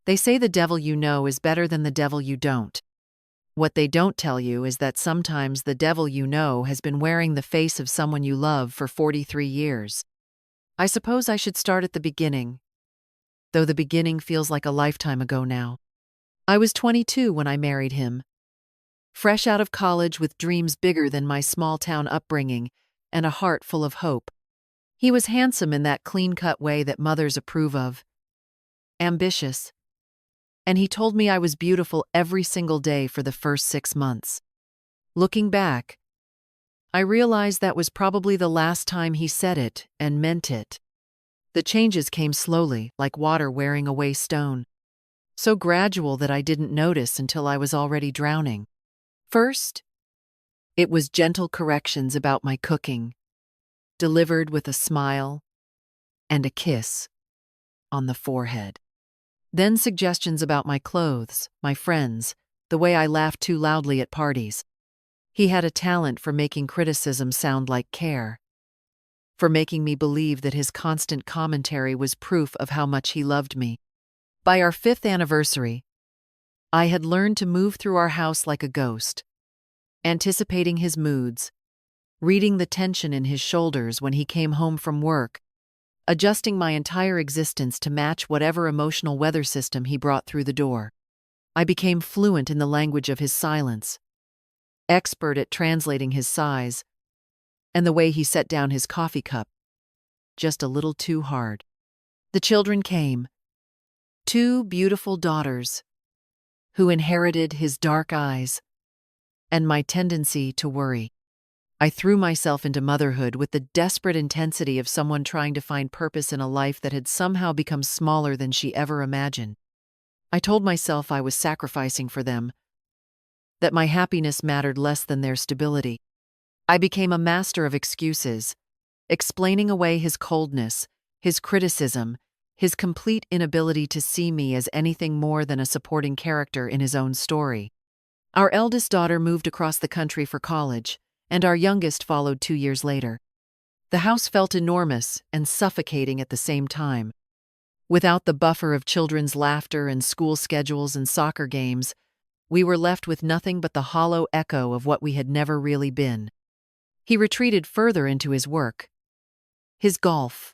They say the devil you know is better than the devil you don't. What they don't tell you is that sometimes the devil you know has been wearing the face of someone you love for 43 years. I suppose I should start at the beginning, though the beginning feels like a lifetime ago now. I was 22 when I married him, fresh out of college with dreams bigger than my small-town upbringing and a heart full of hope. He was handsome in that clean-cut way that mothers approve of, ambitious, and he told me I was beautiful every single day for the first 6 months. Looking back, I realized that was probably the last time he said it and meant it. The changes came slowly, like water wearing away stone, so gradual that I didn't notice until I was already drowning. First, it was gentle corrections about my cooking, delivered with a smile and a kiss on the forehead. Then suggestions about my clothes, my friends, the way I laughed too loudly at parties. He had a talent for making criticism sound like care, for making me believe that his constant commentary was proof of how much he loved me. By our 5th anniversary, I had learned to move through our house like a ghost, anticipating his moods, reading the tension in his shoulders when he came home from work, adjusting my entire existence to match whatever emotional weather system he brought through the door. I became fluent in the language of his silence, expert at translating his sighs, and the way he set down his coffee cup, just a little too hard. The children came, 2 beautiful daughters, who inherited his dark eyes and my tendency to worry. I threw myself into motherhood with the desperate intensity of someone trying to find purpose in a life that had somehow become smaller than she ever imagined. I told myself I was sacrificing for them, that my happiness mattered less than their stability. I became a master of excuses, explaining away his coldness, his criticism, his complete inability to see me as anything more than a supporting character in his own story. Our eldest daughter moved across the country for college, and our youngest followed 2 years later. The house felt enormous and suffocating at the same time. Without the buffer of children's laughter and school schedules and soccer games, we were left with nothing but the hollow echo of what we had never really been. He retreated further into his work, his golf,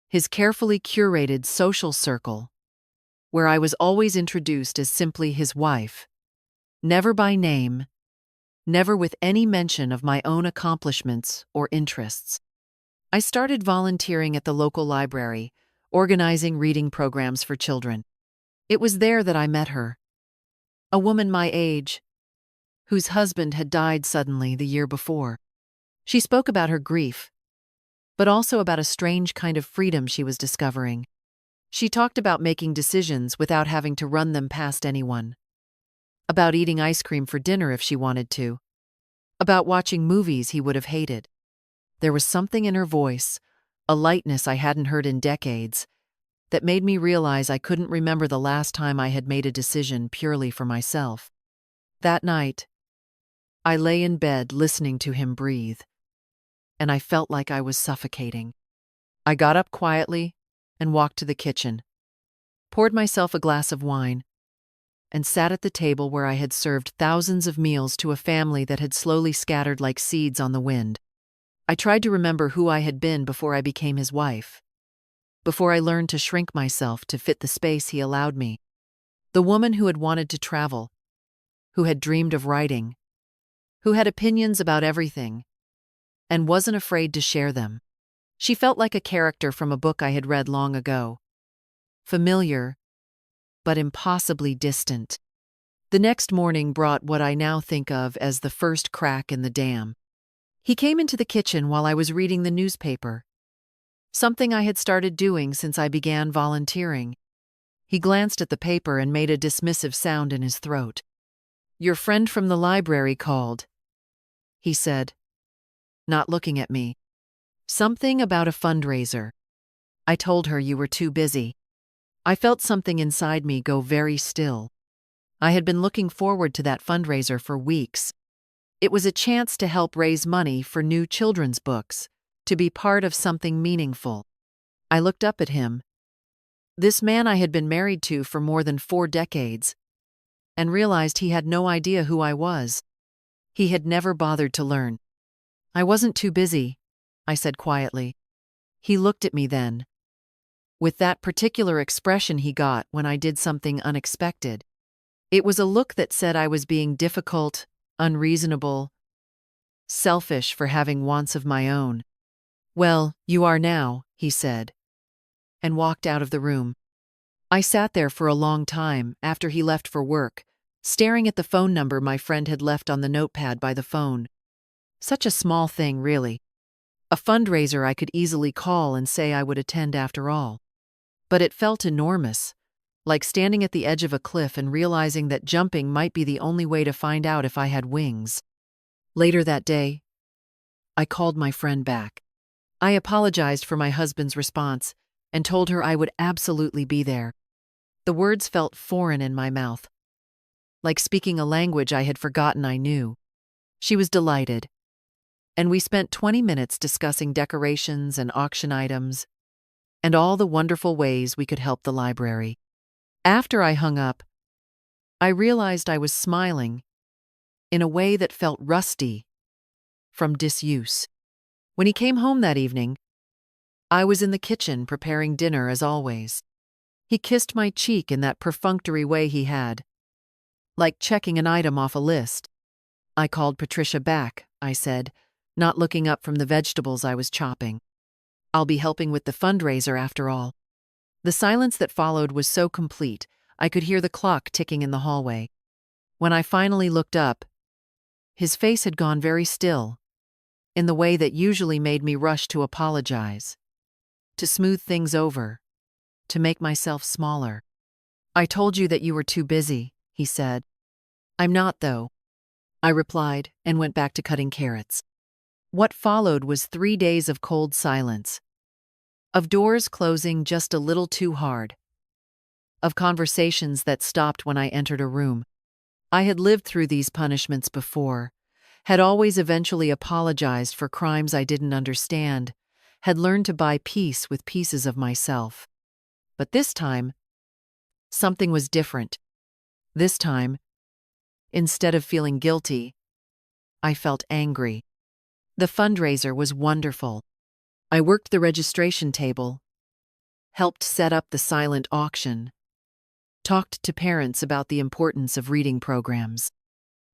his carefully curated social circle, where I was always introduced as simply his wife, never by name, never with any mention of my own accomplishments or interests. I started volunteering at the local library, organizing reading programs for children. It was there that I met her, a woman my age, whose husband had died suddenly the year before. She spoke about her grief, but also about a strange kind of freedom she was discovering. She talked about making decisions without having to run them past anyone, about eating ice cream for dinner if she wanted to, about watching movies he would have hated. There was something in her voice, a lightness I hadn't heard in decades, that made me realize I couldn't remember the last time I had made a decision purely for myself. That night, I lay in bed listening to him breathe, and I felt like I was suffocating. I got up quietly and walked to the kitchen, poured myself a glass of wine, and sat at the table where I had served thousands of meals to a family that had slowly scattered like seeds on the wind. I tried to remember who I had been before I became his wife, before I learned to shrink myself to fit the space he allowed me. The woman who had wanted to travel, who had dreamed of writing, who had opinions about everything, and wasn't afraid to share them. She felt like a character from a book I had read long ago, familiar, but impossibly distant. The next morning brought what I now think of as the first crack in the dam. He came into the kitchen while I was reading the newspaper, something I had started doing since I began volunteering. He glanced at the paper and made a dismissive sound in his throat. "Your friend from the library called," he said, not looking at me. "Something about a fundraiser. I told her you were too busy." I felt something inside me go very still. I had been looking forward to that fundraiser for weeks. It was a chance to help raise money for new children's books, to be part of something meaningful. I looked up at him, This man I had been married to for more than 4 decades, and realized he had no idea who I was. He had never bothered to learn. I wasn't too busy, I said quietly. He looked at me then, with that particular expression he got when I did something unexpected. It was a look that said I was being difficult, unreasonable, selfish for having wants of my own. "Well, you are now," he said, and walked out of the room. I sat there for a long time after he left for work, staring at the phone number my friend had left on the notepad by the phone. Such a small thing, really. A fundraiser I could easily call and say I would attend after all. But it felt enormous, like standing at the edge of a cliff and realizing that jumping might be the only way to find out if I had wings. Later that day, I called my friend back. I apologized for my husband's response and told her I would absolutely be there. The words felt foreign in my mouth, like speaking a language I had forgotten I knew. She was delighted, and we spent 20 minutes discussing decorations and auction items and all the wonderful ways we could help the library. After I hung up, I realized I was smiling in a way that felt rusty from disuse. When he came home that evening, I was in the kitchen preparing dinner as always. He kissed my cheek in that perfunctory way he had, like checking an item off a list. "I called Patricia back," I said, not looking up from the vegetables I was chopping. "I'll be helping with the fundraiser after all." The silence that followed was so complete, I could hear the clock ticking in the hallway. When I finally looked up, his face had gone very still, in the way that usually made me rush to apologize, to smooth things over, to make myself smaller. "I told you that you were too busy," he said. "I'm not, though," I replied and went back to cutting carrots. What followed was 3 days of cold silence, of doors closing just a little too hard, of conversations that stopped when I entered a room. I had lived through these punishments before, had always eventually apologized for crimes I didn't understand, had learned to buy peace with pieces of myself. But this time, something was different. This time, instead of feeling guilty, I felt angry. The fundraiser was wonderful. I worked the registration table, helped set up the silent auction, talked to parents about the importance of reading programs.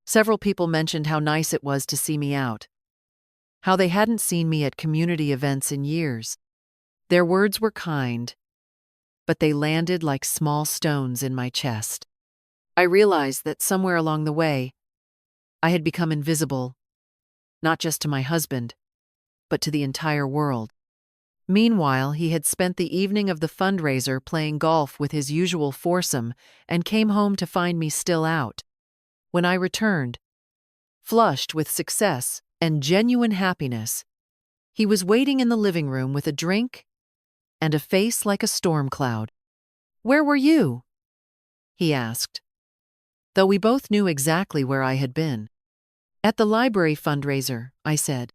Several people mentioned how nice it was to see me out, how they hadn't seen me at community events in years. Their words were kind, but they landed like small stones in my chest. I realized that somewhere along the way, I had become invisible, not just to my husband, but to the entire world. Meanwhile, he had spent the evening of the fundraiser playing golf with his usual foursome and came home to find me still out. When I returned, flushed with success and genuine happiness, he was waiting in the living room with a drink and a face like a storm cloud. "Where were you?" he asked, though we both knew exactly where I had been. "At the library fundraiser," I said.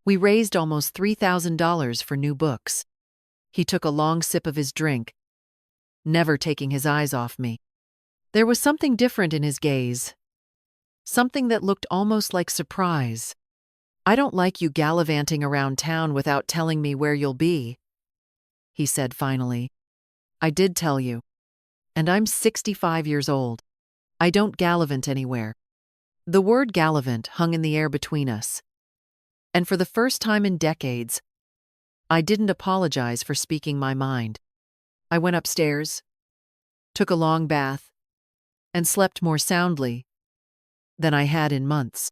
"We raised almost $3,000 for new books." He took a long sip of his drink, never taking his eyes off me. There was something different in his gaze, something that looked almost like surprise. "I don't like you gallivanting around town without telling me where you'll be," he said finally. "I did tell you, and I'm 65 years old. I don't gallivant anywhere." The word gallivant hung in the air between us, and for the first time in decades, I didn't apologize for speaking my mind. I went upstairs, took a long bath, and slept more soundly than I had in months.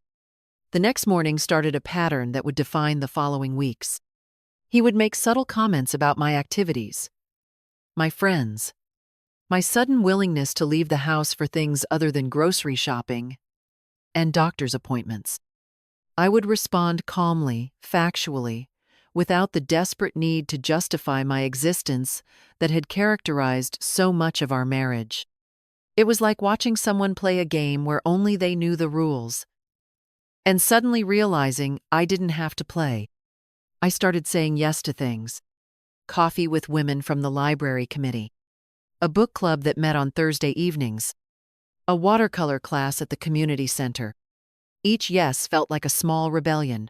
The next morning started a pattern that would define the following weeks. He would make subtle comments about my activities, my friends, my sudden willingness to leave the house for things other than grocery shopping and doctor's appointments. I would respond calmly, factually, without the desperate need to justify my existence that had characterized so much of our marriage. It was like watching someone play a game where only they knew the rules, and suddenly realizing I didn't have to play. I started saying yes to things. Coffee with women from the library committee, a book club that met on Thursday evenings, a watercolor class at the community center. Each yes felt like a small rebellion.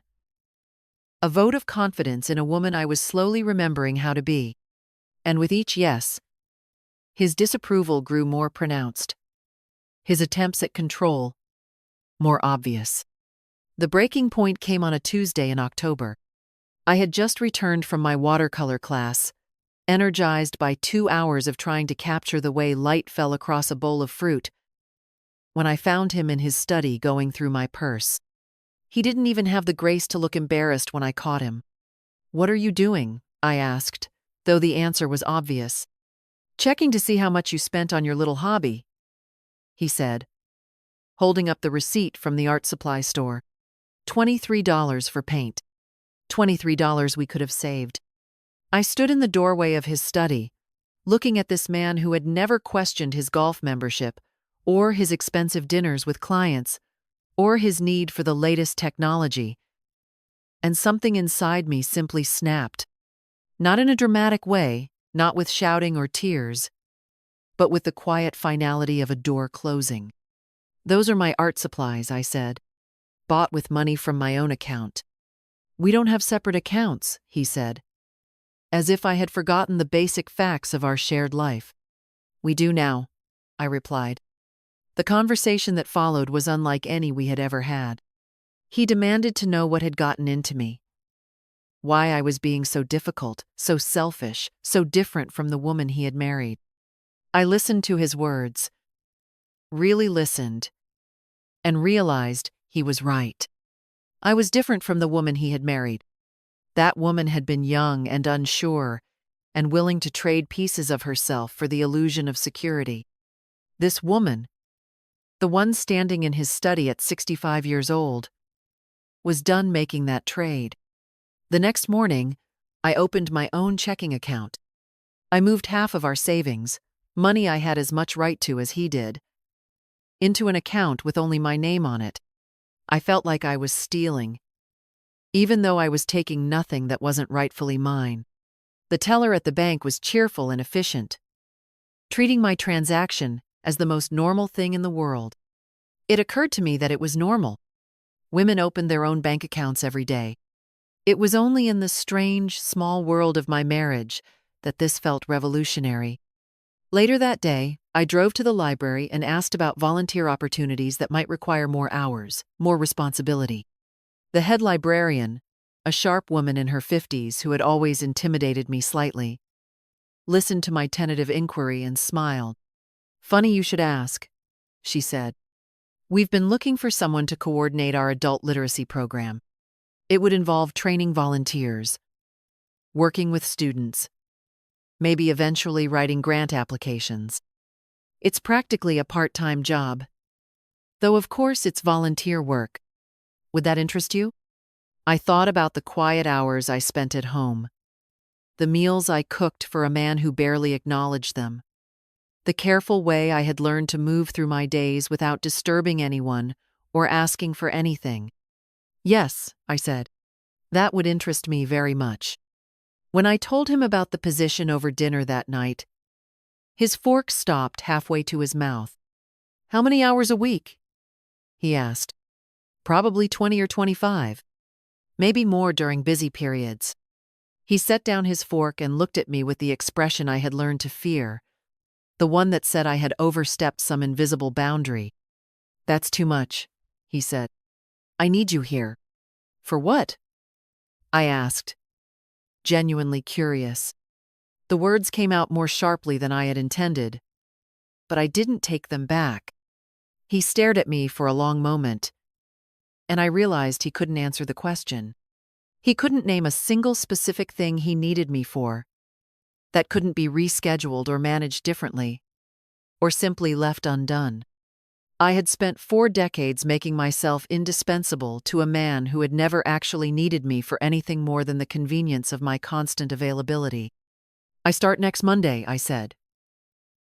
A vote of confidence in a woman I was slowly remembering how to be. And with each yes, his disapproval grew more pronounced. His attempts at control, more obvious. The breaking point came on a Tuesday in October. I had just returned from my watercolor class, energized by 2 hours of trying to capture the way light fell across a bowl of fruit, when I found him in his study going through my purse. He didn't even have the grace to look embarrassed when I caught him. "What are you doing?" I asked, though the answer was obvious. "Checking to see how much you spent on your little hobby," he said, holding up the receipt from the art supply store. $23 for paint. $23 we could have saved. I stood in the doorway of his study, looking at this man who had never questioned his golf membership, or his expensive dinners with clients, or his need for the latest technology. And something inside me simply snapped. Not in a dramatic way, not with shouting or tears, but with the quiet finality of a door closing. "Those are my art supplies," I said, "bought with money from my own account." "We don't have separate accounts," he said, as if I had forgotten the basic facts of our shared life. "We do now," I replied. The conversation that followed was unlike any we had ever had. He demanded to know what had gotten into me, why I was being so difficult, so selfish, so different from the woman he had married. I listened to his words, really listened, and realized he was right. I was different from the woman he had married. That woman had been young and unsure, and willing to trade pieces of herself for the illusion of security. This woman, the one standing in his study at 65 years old, was done making that trade. The next morning, I opened my own checking account. I moved half of our savings, money I had as much right to as he did, into an account with only my name on it. I felt like I was stealing, even though I was taking nothing that wasn't rightfully mine. The teller at the bank was cheerful and efficient, treating my transaction as the most normal thing in the world. It occurred to me that it was normal. Women opened their own bank accounts every day. It was only in the strange, small world of my marriage that this felt revolutionary. Later that day, I drove to the library and asked about volunteer opportunities that might require more hours, more responsibility. The head librarian, a sharp woman in her 50s who had always intimidated me slightly, listened to my tentative inquiry and smiled. "Funny you should ask," she said. "We've been looking for someone to coordinate our adult literacy program. It would involve training volunteers, working with students, maybe eventually writing grant applications. It's practically a part-time job, though of course it's volunteer work. Would that interest you?" I thought about the quiet hours I spent at home, the meals I cooked for a man who barely acknowledged them, the careful way I had learned to move through my days without disturbing anyone or asking for anything. "Yes," I said, "that would interest me very much." When I told him about the position over dinner that night, his fork stopped halfway to his mouth. "How many hours a week?" he asked. "Probably 20 or 25. Maybe more during busy periods." He set down his fork and looked at me with the expression I had learned to fear, the one that said I had overstepped some invisible boundary. "That's too much," he said. "I need you here." "For what?" I asked, genuinely curious. The words came out more sharply than I had intended, but I didn't take them back. He stared at me for a long moment, and I realized he couldn't answer the question. He couldn't name a single specific thing he needed me for that couldn't be rescheduled or managed differently, or simply left undone. I had spent 4 decades making myself indispensable to a man who had never actually needed me for anything more than the convenience of my constant availability. "I start next Monday," I said,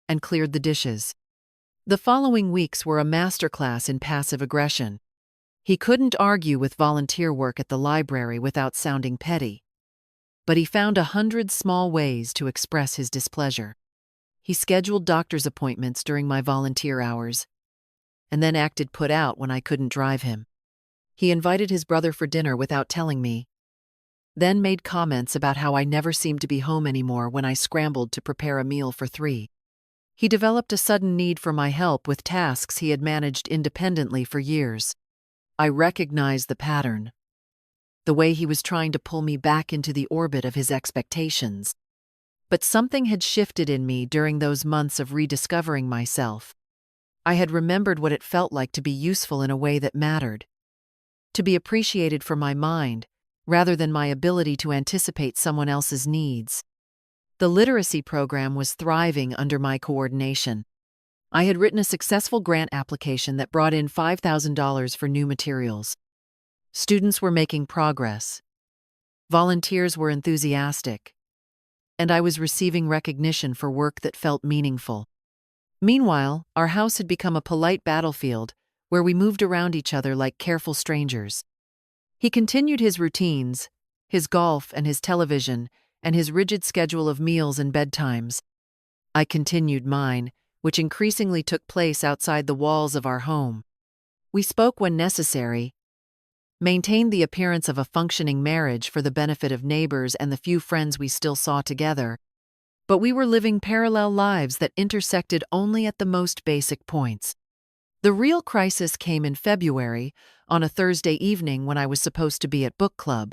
and cleared the dishes. The following weeks were a masterclass in passive aggression. He couldn't argue with volunteer work at the library without sounding petty, but he found 100 small ways to express his displeasure. He scheduled doctor's appointments during my volunteer hours, and then acted put out when I couldn't drive him. He invited his brother for dinner without telling me, then made comments about how I never seemed to be home anymore when I scrambled to prepare a meal for 3. He developed a sudden need for my help with tasks he had managed independently for years. I recognized the pattern, the way he was trying to pull me back into the orbit of his expectations. But something had shifted in me during those months of rediscovering myself. I had remembered what it felt like to be useful in a way that mattered, to be appreciated for my mind, rather than my ability to anticipate someone else's needs. The literacy program was thriving under my coordination. I had written a successful grant application that brought in $5,000 for new materials. Students were making progress. Volunteers were enthusiastic. And I was receiving recognition for work that felt meaningful. Meanwhile, our house had become a polite battlefield where we moved around each other like careful strangers. He continued his routines, his golf and his television, and his rigid schedule of meals and bedtimes. I continued mine, which increasingly took place outside the walls of our home. We spoke when necessary, maintained the appearance of a functioning marriage for the benefit of neighbors and the few friends we still saw together, but we were living parallel lives that intersected only at the most basic points. The real crisis came in February, on a Thursday evening when I was supposed to be at book club.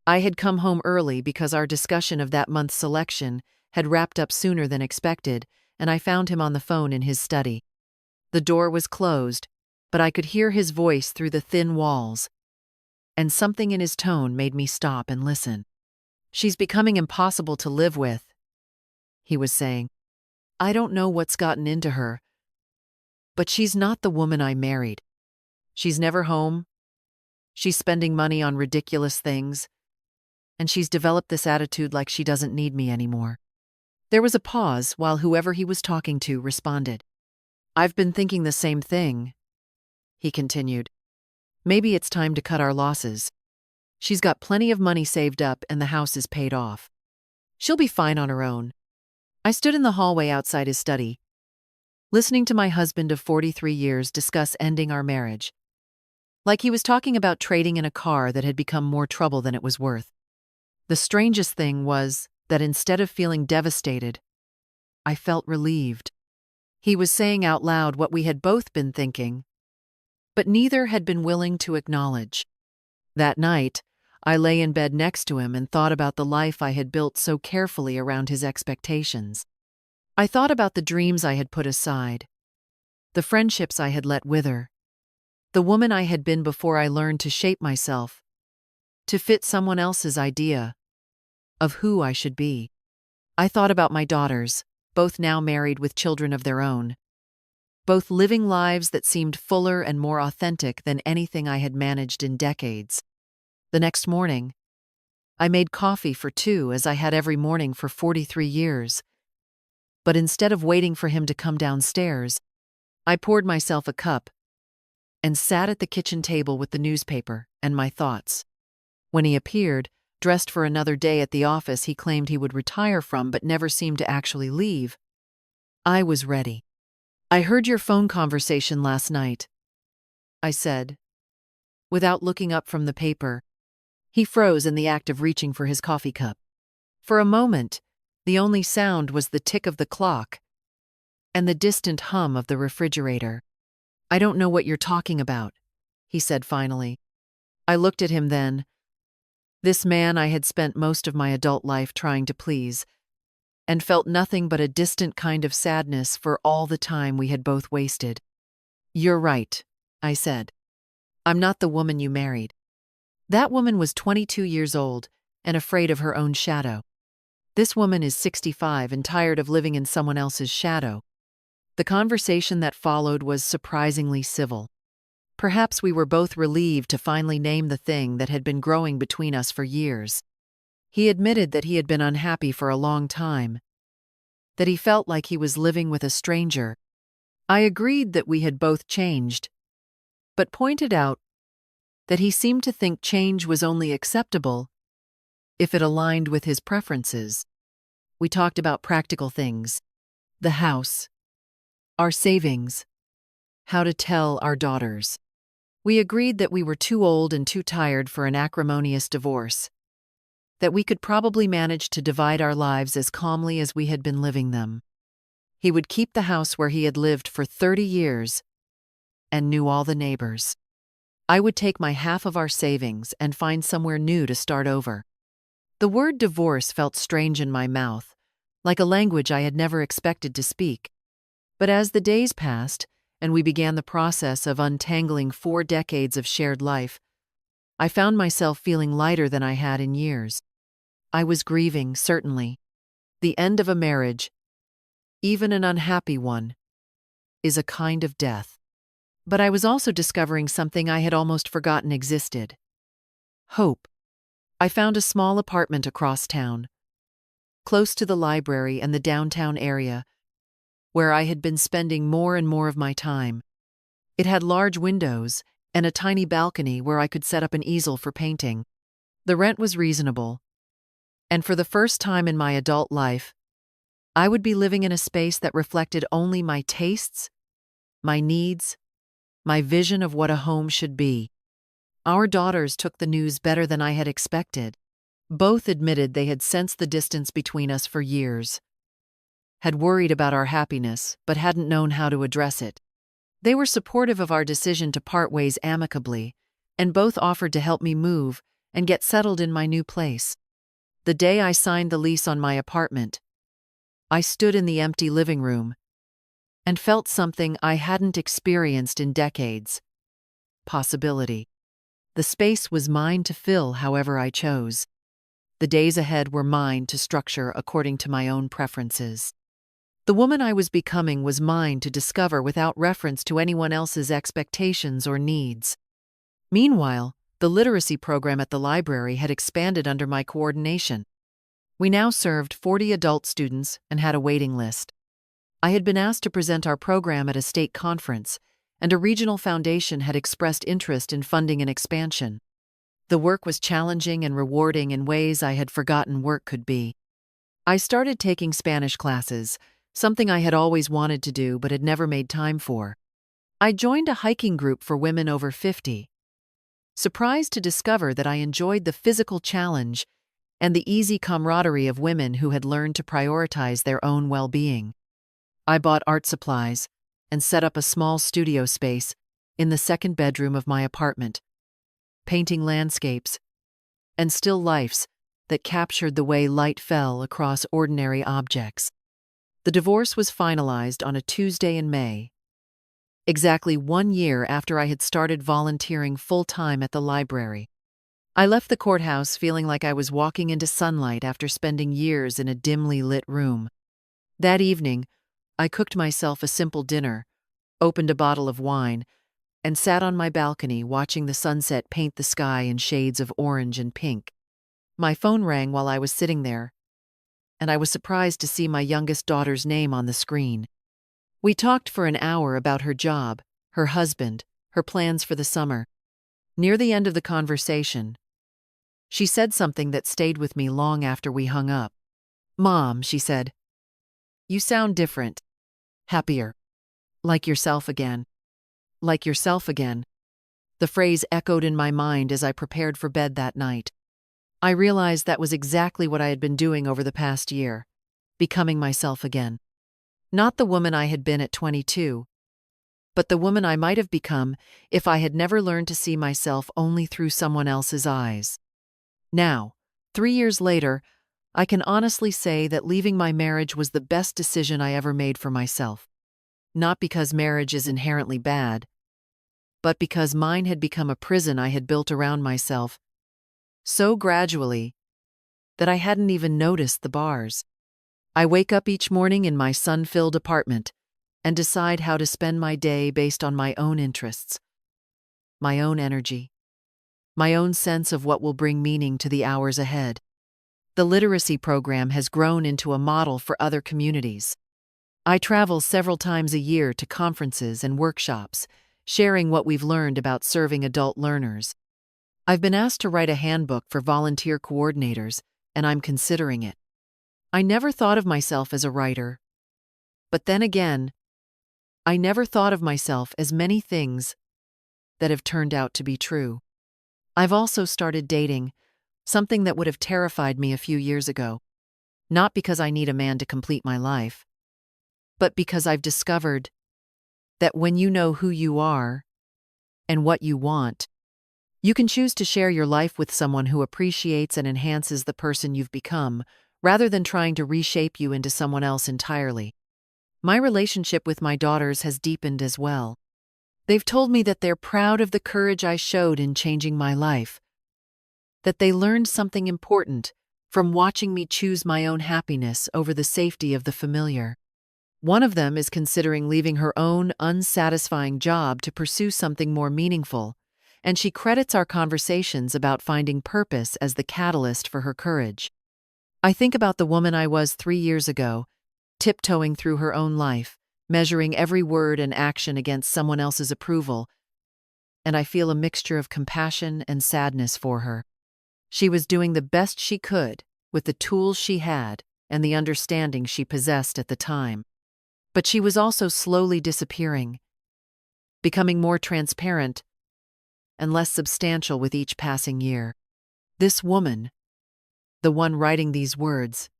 I had come home early because our discussion of that month's selection had wrapped up sooner than expected, and I found him on the phone in his study. The door was closed, but I could hear his voice through the thin walls, and something in his tone made me stop and listen. "She's becoming impossible to live with," he was saying. "I don't know what's gotten into her, but she's not the woman I married. She's never home. She's spending money on ridiculous things. And she's developed this attitude like she doesn't need me anymore." There was a pause while whoever he was talking to responded. "I've been thinking the same thing," he continued. "Maybe it's time to cut our losses. She's got plenty of money saved up and the house is paid off. She'll be fine on her own." I stood in the hallway outside his study, listening to my husband of 43 years discuss ending our marriage, like he was talking about trading in a car that had become more trouble than it was worth. The strangest thing was that instead of feeling devastated, I felt relieved. He was saying out loud what we had both been thinking, but neither had been willing to acknowledge. That night, I lay in bed next to him and thought about the life I had built so carefully around his expectations. I thought about the dreams I had put aside, the friendships I had let wither, the woman I had been before I learned to shape myself, to fit someone else's idea of who I should be. I thought about my daughters, both now married with children of their own, both living lives that seemed fuller and more authentic than anything I had managed in decades. The next morning, I made coffee for 2 as I had every morning for 43 years. But instead of waiting for him to come downstairs, I poured myself a cup and sat at the kitchen table with the newspaper and my thoughts. When he appeared, dressed for another day at the office he claimed he would retire from but never seemed to actually leave, I was ready. "I heard your phone conversation last night," I said, without looking up from the paper. He froze in the act of reaching for his coffee cup. For a moment, the only sound was the tick of the clock and the distant hum of the refrigerator. "I don't know what you're talking about," he said finally. I looked at him then, this man I had spent most of my adult life trying to please, and felt nothing but a distant kind of sadness for all the time we had both wasted. "You're right," I said. "I'm not the woman you married." That woman was 22 years old and afraid of her own shadow. This woman is 65 and tired of living in someone else's shadow. The conversation that followed was surprisingly civil. Perhaps we were both relieved to finally name the thing that had been growing between us for years. He admitted that he had been unhappy for a long time, that he felt like he was living with a stranger. I agreed that we had both changed, but pointed out that he seemed to think change was only acceptable if it aligned with his preferences. We talked about practical things, The house. Our savings. How to tell our daughters. We agreed that we were too old and too tired for an acrimonious divorce, that we could probably manage to divide our lives as calmly as we had been living them. He would keep the house where he had lived for 30 years and knew all the neighbors. I would take my half of our savings and find somewhere new to start over. The word divorce felt strange in my mouth, like a language I had never expected to speak. But as the days passed, and we began the process of untangling 4 decades of shared life, I found myself feeling lighter than I had in years. I was grieving, certainly. The end of a marriage, even an unhappy one, is a kind of death. But I was also discovering something I had almost forgotten existed. Hope. I found a small apartment across town, close to the library and the downtown area, where I had been spending more and more of my time. It had large windows and a tiny balcony where I could set up an easel for painting. The rent was reasonable, and for the first time in my adult life, I would be living in a space that reflected only my tastes, my needs, my vision of what a home should be. Our daughters took the news better than I had expected. Both admitted they had sensed the distance between us for years, had worried about our happiness, but hadn't known how to address it. They were supportive of our decision to part ways amicably, and both offered to help me move and get settled in my new place. The day I signed the lease on my apartment, I stood in the empty living room and felt something I hadn't experienced in decades. Possibility. The space was mine to fill however I chose. The days ahead were mine to structure according to my own preferences. The woman I was becoming was mine to discover without reference to anyone else's expectations or needs. Meanwhile, the literacy program at the library had expanded under my coordination. We now served 40 adult students and had a waiting list. I had been asked to present our program at a state conference, and a regional foundation had expressed interest in funding an expansion. The work was challenging and rewarding in ways I had forgotten work could be. I started taking Spanish classes, something I had always wanted to do but had never made time for. I joined a hiking group for women over 50, surprised to discover that I enjoyed the physical challenge and the easy camaraderie of women who had learned to prioritize their own well-being. I bought art supplies and set up a small studio space in the second bedroom of my apartment, painting landscapes and still lifes that captured the way light fell across ordinary objects. The divorce was finalized on a Tuesday in May, exactly 1 year after I had started volunteering full-time at the library. I left the courthouse feeling like I was walking into sunlight after spending years in a dimly lit room. That evening, I cooked myself a simple dinner, opened a bottle of wine, and sat on my balcony watching the sunset paint the sky in shades of orange and pink. My phone rang while I was sitting there, and I was surprised to see my youngest daughter's name on the screen. We talked for an hour about her job, her husband, her plans for the summer. Near the end of the conversation, she said something that stayed with me long after we hung up. "Mom," she said, "you sound different, happier, like yourself again." Like yourself again. The phrase echoed in my mind as I prepared for bed that night. I realized that was exactly what I had been doing over the past year, becoming myself again. Not the woman I had been at 22, but the woman I might have become if I had never learned to see myself only through someone else's eyes. Now, 3 years later, I can honestly say that leaving my marriage was the best decision I ever made for myself. Not because marriage is inherently bad, but because mine had become a prison I had built around myself, so gradually that I hadn't even noticed the bars. I wake up each morning in my sun-filled apartment and decide how to spend my day based on my own interests, my own energy, my own sense of what will bring meaning to the hours ahead. The literacy program has grown into a model for other communities. I travel several times a year to conferences and workshops, sharing what we've learned about serving adult learners. I've been asked to write a handbook for volunteer coordinators, and I'm considering it. I never thought of myself as a writer, But then again, I never thought of myself as many things that have turned out to be true. I've also started dating, something that would have terrified me a few years ago. Not because I need a man to complete my life, but because I've discovered that when you know who you are and what you want, you can choose to share your life with someone who appreciates and enhances the person you've become, rather than trying to reshape you into someone else entirely. My relationship with my daughters has deepened as well. They've told me that they're proud of the courage I showed in changing my life, that they learned something important from watching me choose my own happiness over the safety of the familiar. One of them is considering leaving her own unsatisfying job to pursue something more meaningful, and she credits our conversations about finding purpose as the catalyst for her courage. I think about the woman I was 3 years ago, tiptoeing through her own life, measuring every word and action against someone else's approval, and I feel a mixture of compassion and sadness for her. She was doing the best she could with the tools she had and the understanding she possessed at the time. But she was also slowly disappearing, becoming more transparent and less substantial with each passing year. This woman, the one writing these words,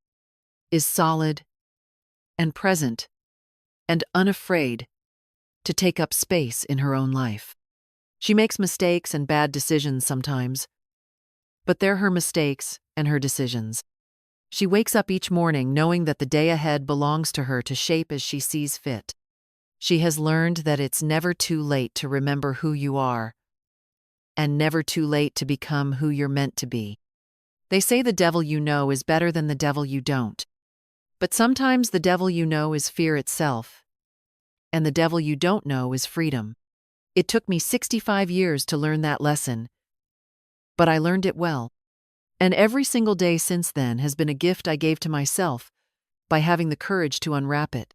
is solid and present and unafraid to take up space in her own life. She makes mistakes and bad decisions sometimes, but they're her mistakes and her decisions. She wakes up each morning knowing that the day ahead belongs to her to shape as she sees fit. She has learned that it's never too late to remember who you are, and never too late to become who you're meant to be. They say the devil you know is better than the devil you don't. But sometimes the devil you know is fear itself, and the devil you don't know is freedom. It took me 65 years to learn that lesson, but I learned it well. And every single day since then has been a gift I gave to myself by having the courage to unwrap it.